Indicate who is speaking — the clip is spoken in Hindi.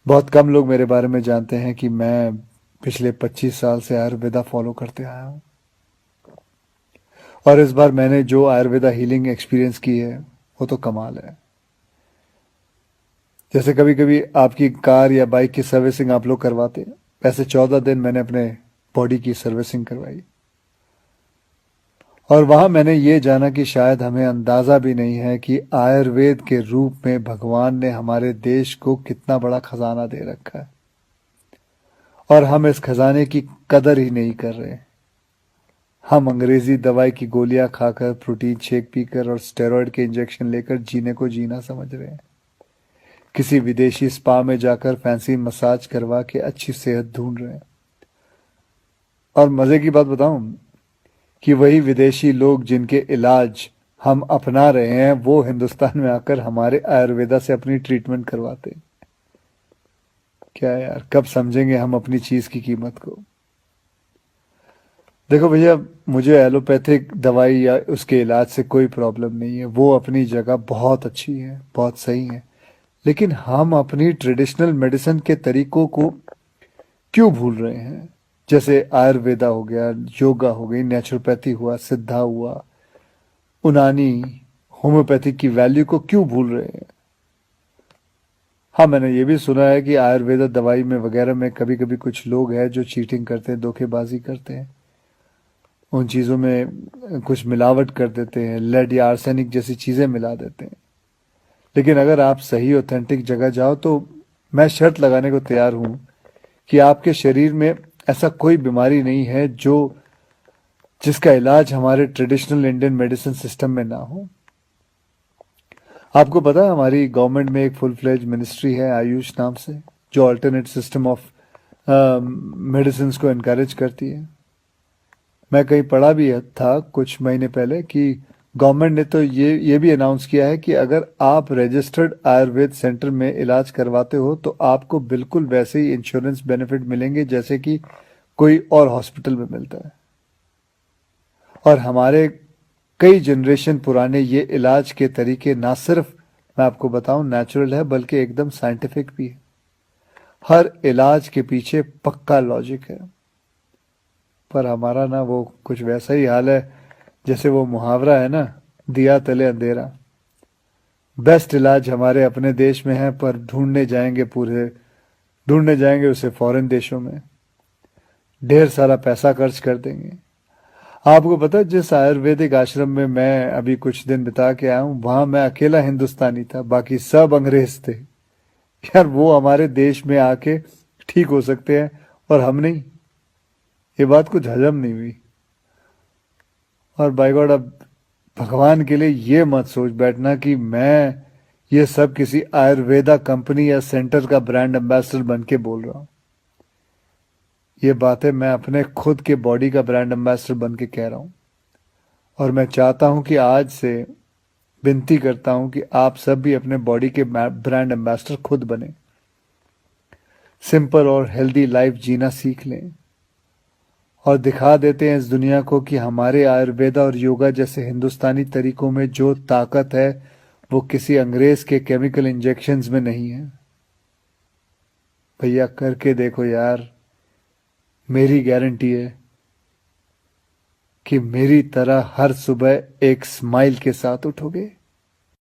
Speaker 1: बहुत कम लोग मेरे बारे में जानते हैं कि मैं पिछले 25 साल से आयुर्वेदा फॉलो करते आया हूँ। और इस बार मैंने जो आयुर्वेदा हीलिंग एक्सपीरियंस की है वो तो कमाल है। जैसे कभी कभी आपकी कार या बाइक की सर्विसिंग आप लोग करवाते हैं, वैसे 14 दिन मैंने अपने बॉडी की सर्विसिंग करवाई। और वहां मैंने ये जाना कि शायद हमें अंदाजा भी नहीं है कि आयुर्वेद के रूप में भगवान ने हमारे देश को कितना बड़ा खजाना दे रखा है, और हम इस खजाने की कदर ही नहीं कर रहे। हम अंग्रेजी दवाई की गोलियां खाकर, प्रोटीन शेक पीकर और स्टेरॉयड के इंजेक्शन लेकर जीने को जीना समझ रहे हैं। किसी विदेशी स्पा में जाकर फैंसी मसाज करवा के अच्छी सेहत ढूंढ रहे हैं। और मजे की बात बताऊं कि वही विदेशी लोग जिनके इलाज हम अपना रहे हैं, वो हिंदुस्तान में आकर हमारे आयुर्वेदा से अपनी ट्रीटमेंट करवाते हैं। क्या यार, कब समझेंगे हम अपनी चीज की कीमत को। देखो भैया, मुझे एलोपैथिक दवाई या उसके इलाज से कोई प्रॉब्लम नहीं है, वो अपनी जगह बहुत अच्छी है, बहुत सही है। लेकिन हम अपनी ट्रेडिशनल मेडिसिन के तरीकों को क्यों भूल रहे हैं? जैसे आयुर्वेदा हो गया, योगा हो गई, नेचुरोपैथी हुआ, सिद्धा हुआ, उनानी, होम्योपैथिक की वैल्यू को क्यों भूल रहे हैं? हाँ, मैंने ये भी सुना है कि आयुर्वेदा दवाई में वगैरह में कभी कभी कुछ लोग हैं जो चीटिंग करते हैं, धोखेबाजी करते हैं, उन चीज़ों में कुछ मिलावट कर देते हैं, लेड या आर्सेनिक जैसी चीज़ें मिला देते हैं। लेकिन अगर आप सही ऑथेंटिक जगह जाओ तो मैं शर्त लगाने को तैयार हूं कि आपके शरीर में ऐसा कोई बीमारी नहीं है जो जिसका इलाज हमारे ट्रेडिशनल इंडियन मेडिसिन सिस्टम में ना हो। आपको पता है हमारी गवर्नमेंट में एक फुल फ्लेज मिनिस्ट्री है आयुष नाम से, जो अल्टरनेट सिस्टम ऑफ मेडिसिन को इनकरेज करती है। मैं कहीं पढ़ा भी था कुछ महीने पहले कि गवर्नमेंट ने तो ये भी अनाउंस किया है कि अगर आप रजिस्टर्ड आयुर्वेद सेंटर में इलाज करवाते हो तो आपको बिल्कुल वैसे ही इंश्योरेंस बेनिफिट मिलेंगे जैसे कि कोई और हॉस्पिटल में मिलता है। और हमारे कई जनरेशन पुराने ये इलाज के तरीके ना सिर्फ, मैं आपको बताऊं, नेचुरल है, बल्कि एकदम साइंटिफिक भी है। हर इलाज के पीछे पक्का लॉजिक है। पर हमारा ना वो कुछ वैसा ही हाल है जैसे वो मुहावरा है ना, दिया तले अंधेरा। बेस्ट इलाज हमारे अपने देश में है, पर ढूंढने जाएंगे उसे फॉरेन देशों में, ढेर सारा पैसा खर्च कर देंगे। आपको पता है जिस आयुर्वेदिक आश्रम में मैं अभी कुछ दिन बिता के आया हूं, वहां मैं अकेला हिंदुस्तानी था, बाकी सब अंग्रेज थे। यार, वो हमारे देश में आके ठीक हो सकते हैं और हम नहीं। ये बात कुछ हजम नहीं हुई। और बाय गॉड, अब भगवान के लिए ये मत सोच बैठना कि मैं ये सब किसी आयुर्वेदा कंपनी या सेंटर का ब्रांड एम्बेसडर बन के बोल रहा हूं। ये बातें मैं अपने खुद के बॉडी का ब्रांड एम्बेसडर बन के कह रहा हूं। और मैं चाहता हूं कि आज से विनती करता हूं कि आप सब भी अपने बॉडी के ब्रांड एम्बेसडर खुद बने, सिंपल और हेल्दी लाइफ जीना सीख लें, और दिखा देते हैं इस दुनिया को कि हमारे आयुर्वेदा और योगा जैसे हिंदुस्तानी तरीकों में जो ताकत है वो किसी अंग्रेज के केमिकल इंजेक्शंस में नहीं है। भैया, करके देखो यार, मेरी गारंटी है कि मेरी तरह हर सुबह एक स्माइल के साथ उठोगे।